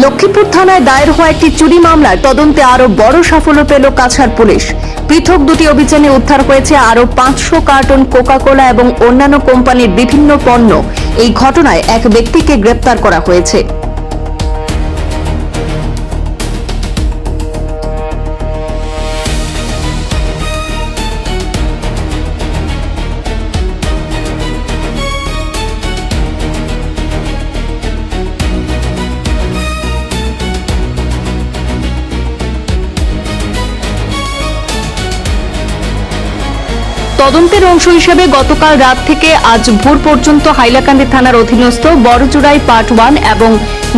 লক্ষ্মীপুর থানায় দায়ের হওয়া একটি চুরি মামলার তদন্তে আরো বড় সাফল্য পেল কাছাড় পুলিশ। পৃথক দুটি অভিযানে উদ্ধার হয়েছে আরো 500 কার্টন কোকা-কোলা এবং অন্যান্য কোম্পানির বিভিন্ন পণ্য। এই ঘটনায় এক ব্যক্তিকে গ্রেপ্তার করা হয়েছে। তদন্তের অংশ হিসেবে গতকাল রাত থেকে আজ ভোর পর্যন্ত হাইলাকান্দি থানার অধীনস্থ বড়জোড়াই পার্ট 1 এবং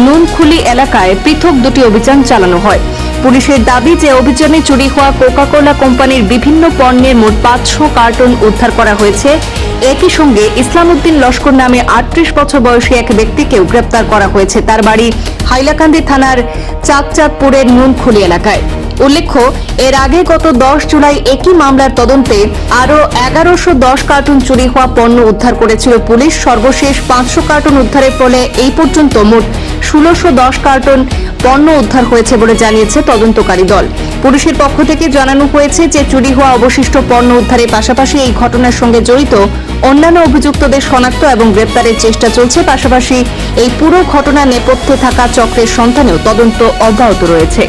নুনখুলি এলাকায় পৃথক দুটি অভিযান চালানো হয়। পুলিশের দাবি যে অভিযানে চুরি হওয়া কোকা-কোলা কোম্পানির বিভিন্ন পণ্যের মোট 500 কার্টন উদ্ধার করা হয়েছে। একই সঙ্গে ইসলাম উদ্দিন লস্কর নামে 38 বছর বয়সী এক ব্যক্তিকেও গ্রেপ্তার করা হয়েছে। তার বাড়ি হাইলাকান্দি থানার চাঁদপুরের নুনখুলি এলাকায়। উল্লেখ্য, এর আগে গত 10 জুলাই একই মামলার তদন্তে আরো 1110 কার্টন চুরি হওয়া পণ্য উদ্ধার করেছিল পুলিশ। সর্বশেষ 500 কার্টন উদ্ধারের ফলে এই পর্যন্ত মোট 1610 কার্টন পণ্য উদ্ধার হয়েছে বলে জানিয়েছে তদন্তকারী দল। পুলিশের পক্ষ থেকে জানানো হয়েছে যে চুরি হওয়া অবশিষ্ট পণ্য উদ্ধারের পাশাপাশি এই ঘটনার সঙ্গে জড়িত অন্যান্য অভিযুক্তদের শনাক্ত এবং গ্রেপ্তারের চেষ্টা চলছে। পাশাপাশি এই পুরো ঘটনার নেপথ্যে থাকা চক্রের সন্ধানেও তদন্ত অব্যাহত রয়েছে।